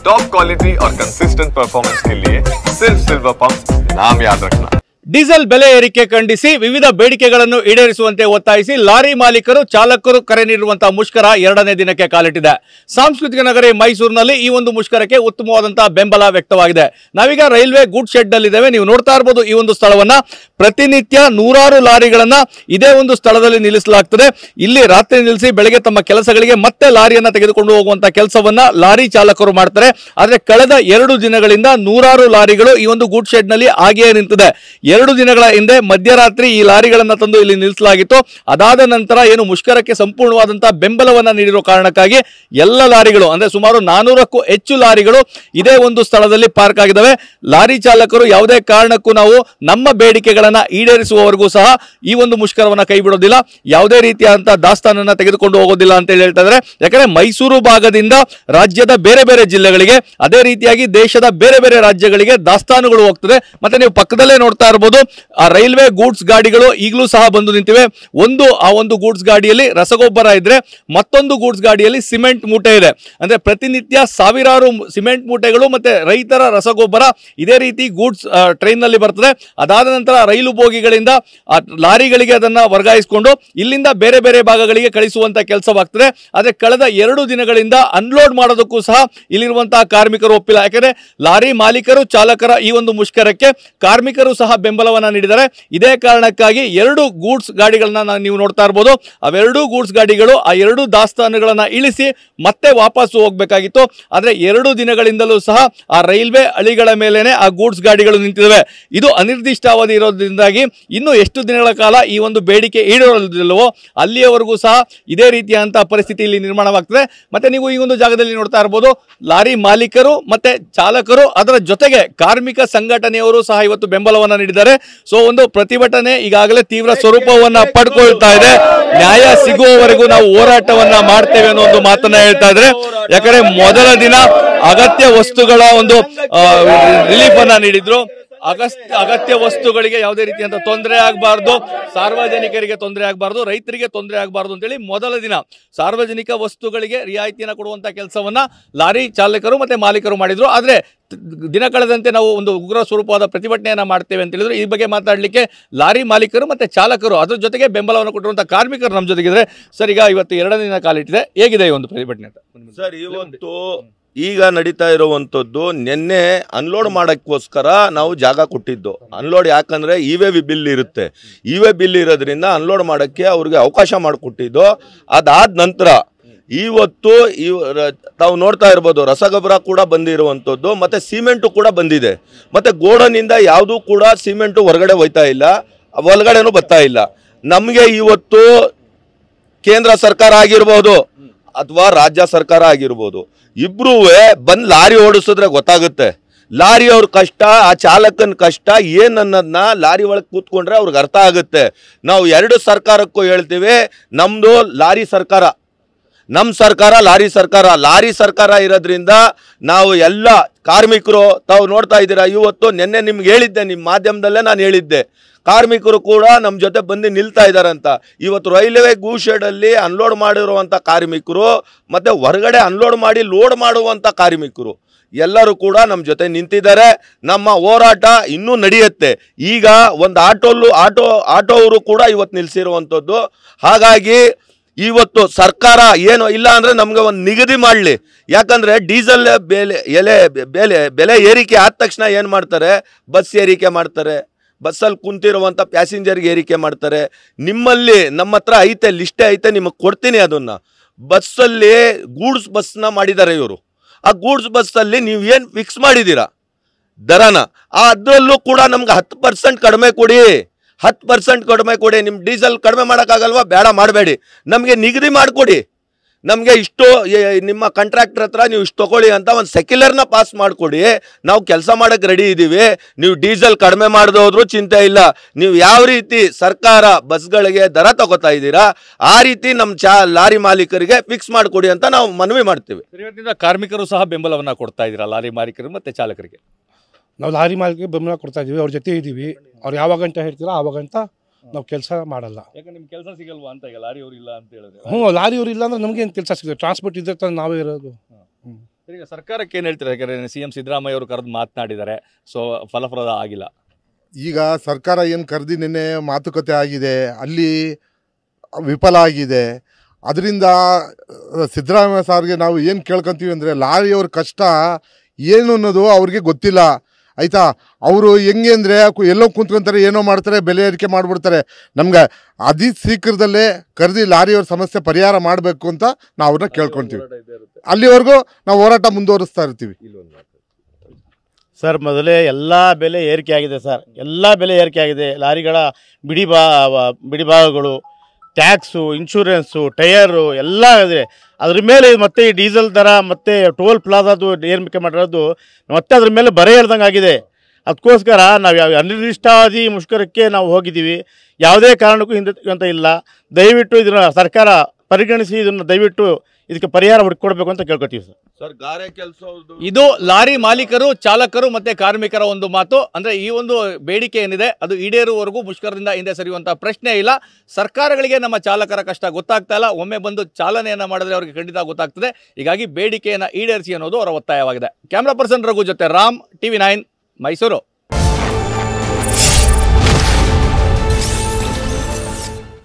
Top quality और consistent performance के लिए सिर्फ सिल्वर पंप नाम याद रखना। ಡೀಸೆಲ್ ಬೆಲೆ ಏರಿಕೆ ಖಂಡಿಸಿ ವಿವಿಧ ಬೇಡಿಕೆಗಳನ್ನು ಈಡೇರಿಸುವಂತೆ ಒತ್ತಾಯಿಸಿ ಲಾರಿ ಮಾಲೀಕರು ಚಾಲಕರು ಕರೆ ನೀಡಿರುವಂತಹ ಮುಷ್ಕರ 2ನೇ ದಿನಕ್ಕೆ ಕಾಲಿಟ್ಟಿದೆ. ಸಾಂಸ್ಕೃತಿಕ ನಗರಿ ಮೈಸೂರಿನಲ್ಲಿ ಈ ಒಂದು ಮುಷ್ಕರಕ್ಕೆ ಉತ್ತಮವಾದಂತಹ ಬೆಂಬಲ ವ್ಯಕ್ತವಾಗಿದೆ. ನಾವೀಗ ರೈಲ್ವೆ ಗೂಡ್ ಶೆಡ್ ನಲ್ಲಿ ಇದ್ದೇವೆ. ನೀವು ನೋಡ್ತಾ ಇರಬಹುದು ಈ ಒಂದು ಸ್ಥಳವನ್ನ. ಪ್ರತಿನಿತ್ಯ ನೂರಾರು ಲಾರಿಗಳನ್ನ ಇದೇ ಒಂದು ಸ್ಥಳದಲ್ಲಿ ನಿಲ್ಲಿಸಲಾಗ್ತದೆ. ಇಲ್ಲಿ ರಾತ್ರಿ ನಿಲ್ಲಿಸಿ ಬೆಳಗ್ಗೆ ತಮ್ಮ ಕೆಲಸಗಳಿಗೆ ಮತ್ತೆ ಲಾರಿಯನ್ನ ತೆಗೆದುಕೊಂಡು ಹೋಗುವಂತಹ ಕೆಲಸವನ್ನ ಲಾರಿ ಚಾಲಕರು ಮಾಡ್ತಾರೆ. ಆದ್ರೆ ಕಳೆದ 2 ದಿನಗಳಿಂದ ನೂರಾರು ಲಾರಿಗಳು ಈ ಒಂದು ಗೂಡ್ ಶೆಡ್ ನಲ್ಲಿ ಹಾಗೆಯೇ ನಿಂತಿದೆ. 2 ದಿನಗಳ ಹಿಂದೆ ಮಧ್ಯರಾತ್ರಿ ಈ ಲಾರಿಗಳನ್ನ ತಂದು ಇಲ್ಲಿ ನಿಲ್ಲಿಸಲಾಗಿತ್ತು. ಅದಾದ ನಂತರ ಏನು ಮುಷ್ಕರಕ್ಕೆ ಸಂಪೂರ್ಣವಾದಂತಹ ಬೆಂಬಲವನ್ನ ನೀಡಿರೋ ಕಾರಣಕ್ಕಾಗಿ ಎಲ್ಲ ಲಾರಿಗಳು ಅಂದ್ರೆ ಸುಮಾರು 400ಕ್ಕೂ ಹೆಚ್ಚು ಲಾರಿಗಳು ಇದೇ ಒಂದು ಸ್ಥಳದಲ್ಲಿ ಪಾರ್ಕ್ ಆಗಿದ್ದಾವೆ. ಲಾರಿ ಚಾಲಕರು ಯಾವುದೇ ಕಾರಣಕ್ಕೂ ನಾವು ನಮ್ಮ ಬೇಡಿಕೆಗಳನ್ನ ಈಡೇರಿಸುವವರೆಗೂ ಸಹ ಈ ಒಂದು ಮುಷ್ಕರವನ್ನ ಕೈ ಬಿಡೋದಿಲ್ಲ, ಯಾವುದೇ ರೀತಿಯಾದಂತಹ ದಾಸ್ತಾನನ್ನ ತೆಗೆದುಕೊಂಡು ಹೋಗೋದಿಲ್ಲ ಅಂತ ಹೇಳ್ತಾ ಇದ್ದಾರೆ. ಯಾಕಂದ್ರೆ ಮೈಸೂರು ಭಾಗದಿಂದ ರಾಜ್ಯದ ಬೇರೆ ಬೇರೆ ಜಿಲ್ಲೆಗಳಿಗೆ, ಅದೇ ರೀತಿಯಾಗಿ ದೇಶದ ಬೇರೆ ಬೇರೆ ರಾಜ್ಯಗಳಿಗೆ ದಾಸ್ತಾನುಗಳು ಹೋಗ್ತದೆ. ಮತ್ತೆ ನೀವು ಪಕ್ಕದಲ್ಲೇ ನೋಡ್ತಾ ಇರಬಹುದು ಆ ರೈಲ್ವೆ ಗೂಡ್ಸ್ ಗಾಡಿಗಳು ಈಗಲೂ ಸಹ ಬಂದು ನಿಂತಿವೆ. ಆ ಒಂದು ಗೂಡ್ಸ್ ಗಾಡಿಯಲ್ಲಿ ರಸಗೊಬ್ಬರ ಇದ್ರೆ ಮತ್ತೊಂದು ಗೂಡ್ಸ್ ಗಾಡಿಯಲ್ಲಿ ಸಿಮೆಂಟ್ ಮೂಟೆ ಇದೆ. ಅಂದ್ರೆ ಪ್ರತಿನಿತ್ಯ ಸಾವಿರಾರು ಸಿಮೆಂಟ್ ಮೂಟೆಗಳು ಮತ್ತೆ ರೈತರ ರಸಗೊಬ್ಬರ ಇದೇ ರೀತಿ ಗೂಡ್ಸ್ ಟ್ರೈನ್ ನಲ್ಲಿ ಬರ್ತದೆ. ಅದಾದ ನಂತರ ರೈಲು ಬೋಗಿಗಳಿಂದ ಲಾರಿಗಳಿಗೆ ಅದನ್ನ ವರ್ಗಾಯಿಸಿಕೊಂಡು ಇಲ್ಲಿಂದ ಬೇರೆ ಬೇರೆ ಭಾಗಗಳಿಗೆ ಕಳಿಸುವಂತ ಕೆಲಸವಾಗ್ತದೆ. ಆದ್ರೆ ಕಳೆದ 2 ದಿನಗಳಿಂದ ಅನ್ಲೋಡ್ ಮಾಡೋದಕ್ಕೂ ಸಹ ಇಲ್ಲಿರುವಂತಹ ಕಾರ್ಮಿಕರು ಒಪ್ಪಿಲ್ಲ. ಯಾಕಂದ್ರೆ ಲಾರಿ ಮಾಲೀಕರು ಚಾಲಕರ ಈ ಒಂದು ಮುಷ್ಕರಕ್ಕೆ ಕಾರ್ಮಿಕರು ಸಹ ಬೆಂಬಲವನ್ನ ನೀಡಿದ್ದಾರೆ. ಇದೇ ಕಾರಣಕ್ಕಾಗಿ 2 ಗೂಡ್ಸ್ ಗಾಡಿಗಳನ್ನ ನೀವು ನೋಡ್ತಾ ಇರಬಹುದು. ಅವೆರಡೂ ಗೂಡ್ಸ್ ಗಾಡಿಗಳು ಆ 2 ದಾಸ್ತಾನುಗಳನ್ನ ಇಳಿಸಿ ಮತ್ತೆ ವಾಪಸ್ಸು ಹೋಗ್ಬೇಕಾಗಿತ್ತು. ಆದ್ರೆ 2 ದಿನಗಳಿಂದಲೂ ಸಹ ಆ ರೈಲ್ವೆ ಹಳಿಗಳ ಮೇಲೇನೆ ಆ ಗೂಡ್ಸ್ ಗಾಡಿಗಳು ನಿಂತಿವೆ. ಇದು ಅನಿರ್ದಿಷ್ಟಾವಧಿ ಇರೋದ್ರಿಂದಾಗಿ ಇನ್ನು ಎಷ್ಟು ದಿನಗಳ ಕಾಲ ಈ ಒಂದು ಬೇಡಿಕೆ ಈಡೇರೋದಿಲ್ಲವೋ ಅಲ್ಲಿಯವರೆಗೂ ಸಹ ಇದೇ ರೀತಿಯಾದಂತಹ ಪರಿಸ್ಥಿತಿ ಇಲ್ಲಿ ನಿರ್ಮಾಣವಾಗ್ತದೆ. ಮತ್ತೆ ನೀವು ಈ ಒಂದು ಜಾಗದಲ್ಲಿ ನೋಡ್ತಾ ಇರಬಹುದು ಲಾರಿ ಮಾಲೀಕರು ಮತ್ತೆ ಚಾಲಕರು, ಅದರ ಜೊತೆಗೆ ಕಾರ್ಮಿಕ ಸಂಘಟನೆಯವರು ಸಹ ಇವತ್ತು ಬೆಂಬಲವನ್ನ ನೀಡಿದ್ದಾರೆ. ಸೊ ಒಂದು ಪ್ರತಿಭಟನೆ ಈಗಾಗಲೇ ತೀವ್ರ ಸ್ವರೂಪವನ್ನ ಪಡ್ಕೊಳ್ತಾ ಇದೆ. ನ್ಯಾಯ ಸಿಗುವವರೆಗೂ ನಾವು ಹೋರಾಟವನ್ನ ಮಾಡ್ತೇವೆ ಅನ್ನೋ ಒಂದು ಮಾತನ್ನ ಹೇಳ್ತಾ ಇದ್ರೆ. ಯಾಕಂದ್ರೆ ಮೊದಲ ದಿನ ಅಗತ್ಯ ವಸ್ತುಗಳ ಒಂದು ರಿಲೀಫ್ ಅನ್ನ ನೀಡಿದ್ರು. ಅಗತ್ಯ ವಸ್ತುಗಳಿಗೆ ಯಾವುದೇ ರೀತಿಯಂತ ತೊಂದರೆ ಆಗಬಾರ್ದು, ಸಾರ್ವಜನಿಕರಿಗೆ ತೊಂದರೆ ಆಗಬಾರ್ದು, ರೈತರಿಗೆ ತೊಂದರೆ ಆಗಬಾರ್ದು ಅಂತೇಳಿ ಮೊದಲ ದಿನ ಸಾರ್ವಜನಿಕ ವಸ್ತುಗಳಿಗೆ ರಿಯಾಯಿತಿಯನ್ನು ಕೊಡುವಂತ ಕೆಲಸವನ್ನ ಲಾರಿ ಚಾಲಕರು ಮತ್ತೆ ಮಾಲೀಕರು ಮಾಡಿದ್ರು. ಆದ್ರೆ ದಿನ ಕಳೆದಂತೆ ನಾವು ಒಂದು ಉಗ್ರ ಸ್ವರೂಪವಾದ ಪ್ರತಿಭಟನೆಯನ್ನ ಮಾಡ್ತೇವೆ ಅಂತ ಹೇಳಿದ್ರು. ಈ ಬಗ್ಗೆ ಮಾತಾಡಲಿಕ್ಕೆ ಲಾರಿ ಮಾಲೀಕರು ಮತ್ತೆ ಚಾಲಕರು ಅದ್ರ ಜೊತೆಗೆ ಬೆಂಬಲವನ್ನು ಕೊಟ್ಟಿರುವಂತಹ ಕಾರ್ಮಿಕರು ನಮ್ಮ ಜೊತೆಗಿದ್ರೆ. ಸರ್, ಈಗ ಇವತ್ತು 2ನೇ ದಿನ ಕಾಲಿಟ್ಟಿದೆ, ಹೇಗಿದೆ ಈ ಒಂದು ಪ್ರತಿಭಟನೆ ಅಂತ? ಸರ್, ಇವತ್ತು ಈಗ ನಡೀತಾ ಇರುವಂತದ್ದು ನಿನ್ನೆ ಅನ್ಲೋಡ್ ಮಾಡಕ್ಕೋಸ್ಕರ ನಾವು ಜಾಗ ಕೊಟ್ಟಿದ್ದು. ಅನ್ಲೋಡ್ ಯಾಕಂದ್ರೆ ಇವೆ ಬಿಲ್ ಇರುತ್ತೆ, ಇವೆ ಬಿಲ್ ಇರೋದ್ರಿಂದ ಅನ್ಲೋಡ್ ಮಾಡಕ್ಕೆ ಅವ್ರಿಗೆ ಅವಕಾಶ ಮಾಡಿಕೊಟ್ಟಿದ್ದು. ಅದಾದ ನಂತರ ಇವತ್ತು ತಾವು ನೋಡ್ತಾ ಇರ್ಬೋದು ರಸಗೊಬ್ಬರ ಕೂಡ ಬಂದಿರುವಂಥದ್ದು, ಮತ್ತೆ ಸಿಮೆಂಟು ಕೂಡ ಬಂದಿದೆ. ಮತ್ತೆ ಗೋಡನಿಂದ ಯಾವುದೂ ಕೂಡ ಸಿಮೆಂಟು ಹೊರಗಡೆ ಹೋಯ್ತಾ ಇಲ್ಲ, ಒಳಗಡೆನೂ ಬರ್ತಾ ಇಲ್ಲ. ನಮಗೆ ಇವತ್ತು ಕೇಂದ್ರ ಸರ್ಕಾರ ಆಗಿರ್ಬೋದು ಅಥವಾ ರಾಜ್ಯ ಸರ್ಕಾರ ಆಗಿರ್ಬೋದು, ಇಬ್ರೂ ಬಂದು ಲಾರಿ ಓಡಿಸಿದ್ರೆ ಗೊತ್ತಾಗುತ್ತೆ ಲಾರಿ ಅವ್ರ ಕಷ್ಟ, ಆ ಚಾಲಕನ ಕಷ್ಟ ಏನನ್ನೋದನ್ನ ಲಾರಿ ಒಳಗೆ ಕೂತ್ಕೊಂಡ್ರೆ ಅವ್ರಿಗೆ ಅರ್ಥ ಆಗುತ್ತೆ. ನಾವು 2 ಸರ್ಕಾರಕ್ಕೂ ಹೇಳ್ತೀವಿ, ನಮ್ಮದು ಲಾರಿ ಸರ್ಕಾರ, ನಮ್ಮ ಸರ್ಕಾರ ಲಾರಿ ಸರ್ಕಾರ. ಲಾರಿ ಸರ್ಕಾರ ಇರೋದ್ರಿಂದ ನಾವು ಎಲ್ಲ ಕಾರ್ಮಿಕರು ತಾವು ನೋಡ್ತಾ ಇದ್ದೀರಾ. ಇವತ್ತು ನಿನ್ನೆ ನಿಮ್ಗೆ ಹೇಳಿದ್ದೆ, ನಿಮ್ಮ ಮಾಧ್ಯಮದಲ್ಲೇ ನಾನು ಹೇಳಿದ್ದೆ, ಕಾರ್ಮಿಕರು ಕೂಡ ನಮ್ಮ ಜೊತೆ ಬಂದು ನಿಲ್ತಾ ಇದ್ದಾರೆ ಅಂತ. ಇವತ್ತು ರೈಲ್ವೆ ಗೂಶೆಡಲ್ಲಿ ಅನ್ಲೋಡ್ ಮಾಡಿರುವಂಥ ಕಾರ್ಮಿಕರು ಮತ್ತು ಹೊರಗಡೆ ಅನ್ಲೋಡ್ ಮಾಡಿ ಲೋಡ್ ಮಾಡುವಂಥ ಕಾರ್ಮಿಕರು ಎಲ್ಲರೂ ಕೂಡ ನಮ್ಮ ಜೊತೆ ನಿಂತಿದ್ದಾರೆ. ನಮ್ಮ ಹೋರಾಟ ಇನ್ನೂ ನಡೆಯುತ್ತೆ. ಈಗ ಒಂದು ಆಟೋ ಅವರು ಕೂಡ ಇವತ್ತು ನಿಲ್ಲಿಸಿರುವಂಥದ್ದು. ಹಾಗಾಗಿ ಇವತ್ತು ಸರ್ಕಾರ ಏನು ಇಲ್ಲ ಅಂದರೆ ನಮಗೆ ಒಂದು ನಿಗದಿ ಮಾಡಲಿ. ಯಾಕಂದರೆ ಡೀಸೆಲ್ ಬೆಲೆ ಏರಿಕೆ ಆದ ತಕ್ಷಣ ಏನು ಮಾಡ್ತಾರೆ, ಬಸ್ ಏರಿಕೆ ಮಾಡ್ತಾರೆ, ಬಸ್ಸಲ್ಲಿ ಕುಂತಿರುವಂಥ ಪ್ಯಾಸೆಂಜರ್ಗೆ ಏರಿಕೆ ಮಾಡ್ತಾರೆ. ನಿಮ್ಮಲ್ಲಿ ನಮ್ಮ ಹತ್ರ ಐತೆ, ಲಿಸ್ಟೇ ಐತೆ, ನಿಮಗೆ ಕೊಡ್ತೀನಿ ಅದನ್ನು. ಬಸ್ಸಲ್ಲಿ ಗೂಡ್ಸ್ ಬಸ್ನ ಮಾಡಿದ್ದಾರೆ ಇವರು. ಆ ಗೂಡ್ಸ್ ಬಸ್ಸಲ್ಲಿ ನೀವು ಏನು ಫಿಕ್ಸ್ ಮಾಡಿದ್ದೀರಾ ದರನ, ಅದರಲ್ಲೂ ಕೂಡ ನಮ್ಗೆ 10% ಕಡಿಮೆ ಕೊಡಿ, 10% ಕಡಿಮೆ ಕೊಡಿ. ನಿಮ್ಮ ಡೀಸೆಲ್ ಕಡಿಮೆ ಮಾಡೋಕ್ಕಾಗಲ್ವಾ? ಬೇಡ, ಮಾಡಬೇಡಿ, ನಮಗೆ ನಿಗದಿ ಮಾಡಿಕೊಡಿ. ನಮಗೆ ಇಷ್ಟು ನಿಮ್ಮ ಕಾಂಟ್ರಾಕ್ಟರ್ ಹತ್ರ ನೀವು ಇಷ್ಟು ತೊಗೊಳ್ಳಿ ಅಂತ ಒಂದು ಸೆಕ್ಯುಲರ್ನ ಪಾಸ್ ಮಾಡಿಕೊಡಿ. ನಾವು ಕೆಲಸ ಮಾಡೋಕ್ಕೆ ರೆಡಿ ಇದ್ದೀವಿ. ನೀವು ಡೀಸೆಲ್ ಕಡಿಮೆ ಮಾಡದೆ ಹೋದ್ರೂ ಚಿಂತೆ ಇಲ್ಲ. ನೀವು ಯಾವ ರೀತಿ ಸರ್ಕಾರ ಬಸ್ಗಳಿಗೆ ದರ ತಗೋತಾ ಇದ್ದೀರಾ ಆ ರೀತಿ ನಮ್ಮ ಲಾರಿ ಮಾಲೀಕರಿಗೆ ಫಿಕ್ಸ್ ಮಾಡಿಕೊಡಿ ಅಂತ ನಾವು ಮನವಿ ಮಾಡ್ತೀವಿ. ಇವತ್ತಿಂದ ಕಾರ್ಮಿಕರು ಸಹ ಬೆಂಬಲವನ್ನು ಕೊಡ್ತಾ ಇದ್ದೀರಾ ಲಾರಿ ಮಾಲೀಕರು ಮತ್ತು ಚಾಲಕರಿಗೆ? ನಾವು ಲಾರಿ ಮಾಲೀಕರಿಗೆ ಬೆಂಬಲ ಕೊಡ್ತಾ ಇದ್ದೀವಿ, ಅವ್ರ ಜೊತೆ ಇದ್ದೀವಿ. ಅವ್ರು ಯಾವಾಗಂತ ಹೇಳ್ತೀರಾ ಆವಾಗಂತ ನಾವು ಕೆಲಸ ಮಾಡಲ್ಲ. ಯಾಕಂದ್ರೆ ನಿಮ್ಗೆ ಕೆಲಸ ಸಿಗಲ್ವಾ ಅಂತ ಈಗ ಲಾರಿ ಅವರು ಇಲ್ಲ ಅಂತ ಹೇಳಿದ್ರೆ? ಲಾರಿ ಅವರು ಇಲ್ಲ ಅಂದ್ರೆ ನಮಗೇನು ಕೆಲಸ ಸಿಗುತ್ತೆ? ಟ್ರಾನ್ಸ್ಪೋರ್ಟ್ ಇದ್ರೆ ತಾನು ನಾವೇ ಇರೋದು. ಈಗ ಸರ್ಕಾರಕ್ಕೆ ಏನು ಹೇಳ್ತೀರಾ? ಯಾಕಂದರೆ CM ಸಿದ್ದರಾಮಯ್ಯ ಅವರು ಕರೆದು ಮಾತನಾಡಿದ್ದಾರೆ, ಸೊ ಫಲಪ್ರದ ಆಗಿಲ್ಲ. ಈಗ ಸರ್ಕಾರ ಏನು ಕರೆದಿ ನಿನ್ನೆ ಮಾತುಕತೆ ಆಗಿದೆ, ಅಲ್ಲಿ ವಿಫಲ ಆಗಿದೆ. ಅದರಿಂದ ಸಿದ್ದರಾಮಯ್ಯ ಸಾರ್ಗೆ ನಾವು ಏನು ಕೇಳ್ಕೊತೀವಿ ಅಂದರೆ, ಲಾರಿಯವ್ರ ಕಷ್ಟ ಏನು ಅನ್ನೋದು ಅವ್ರಿಗೆ ಗೊತ್ತಿಲ್ಲ ಆಯಿತಾ. ಅವರು ಹೆಂಗೆ ಅಂದರೆ ಎಲ್ಲೋ ಕುಂತ್ಕೊಂತಾರೆ, ಏನೋ ಮಾಡ್ತಾರೆ, ಬೆಲೆ ಏರಿಕೆ ಮಾಡಿಬಿಡ್ತಾರೆ. ನಮ್ಗೆ ಅತಿ ಶೀಘ್ರದಲ್ಲೇ ಕರೆದಿ ಲಾರಿಯವ್ರ ಸಮಸ್ಯೆ ಪರಿಹಾರ ಮಾಡಬೇಕು ಅಂತ ನಾವು ಅವ್ರನ್ನ ಕೇಳ್ಕೊತೀವಿ. ಅಲ್ಲಿವರೆಗೂ ನಾವು ಹೋರಾಟ ಮುಂದುವರಿಸ್ತಾ ಇರ್ತೀವಿ. ಸರ್, ಮೊದಲೇ ಎಲ್ಲ ಬೆಲೆ ಏರಿಕೆ ಆಗಿದೆ ಸರ್, ಎಲ್ಲ ಬೆಲೆ ಏರಿಕೆ ಆಗಿದೆ. ಲಾರಿಗಳ ಬಿಡಿಭಾಗಗಳು, ಟ್ಯಾಕ್ಸು, ಇನ್ಶೂರೆನ್ಸು, ಟಯರು ಎಲ್ಲ ಇದೆ. ಅದ್ರ ಮೇಲೆ ಮತ್ತೆ ಈ ಡೀಸೆಲ್ ದರ ಮತ್ತು ಟೋಲ್ ಪ್ಲಾಜಾದು ಏರಿಕೆ ಮಾಡಿರೋದು ಮತ್ತೆ ಅದ್ರ ಮೇಲೆ ಬರೆ ಹೇಳ್ದಂಗೆ ಆಗಿದೆ. ಅದಕ್ಕೋಸ್ಕರ ನಾವು ಯಾವ ಅನಿರ್ದಿಷ್ಟಾವಧಿ ಮುಷ್ಕರಕ್ಕೆ ನಾವು ಹೋಗಿದ್ದೀವಿ. ಯಾವುದೇ ಕಾರಣಕ್ಕೂ ಹಿಂದೆ ಅಂತ ಇಲ್ಲ. ದಯವಿಟ್ಟು ಇದನ್ನು ಸರ್ಕಾರ ಪರಿಗಣಿಸಿ ಇದನ್ನು ದಯವಿಟ್ಟು ಇದಕ್ಕೆ ಪರಿಹಾರ ಹುಡುಕೊಡ್ಬೇಕು ಅಂತ ಕೇಳ್ಕೊತೀವಿ ಸರ್. ಗಾರೆ ಕೆಲಸ ಇದು ಲಾರಿ ಮಾಲೀಕರು, ಚಾಲಕರು ಮತ್ತೆ ಕಾರ್ಮಿಕರ ಒಂದು ಮಾತು. ಅಂದ್ರೆ ಈ ಒಂದು ಬೇಡಿಕೆ ಏನಿದೆ ಅದು ಈಡೇರುವವರೆಗೂ ಮುಷ್ಕರದಿಂದ ಹಿಂದೆ ಸರಿಯುವಂತಹ ಪ್ರಶ್ನೆ ಇಲ್ಲ. ಸರ್ಕಾರಗಳಿಗೆ ನಮ್ಮ ಚಾಲಕರ ಕಷ್ಟ ಗೊತ್ತಾಗ್ತಾ ಇಲ್ಲ. ಒಮ್ಮೆ ಬಂದು ಚಾಲನೆಯನ್ನ ಮಾಡಿದ್ರೆ ಅವರಿಗೆ ಖಂಡಿತ ಗೊತ್ತಾಗ್ತದೆ. ಹೀಗಾಗಿ ಬೇಡಿಕೆಯನ್ನ ಈಡೇರಿಸಿ ಅನ್ನೋದು ಅವರ ಒತ್ತಾಯವಾಗಿದೆ. ಕ್ಯಾಮ್ರಾ ಪರ್ಸನ್ ರಘು ಜೊತೆ ರಾಮ್, TV9 ಮೈಸೂರು.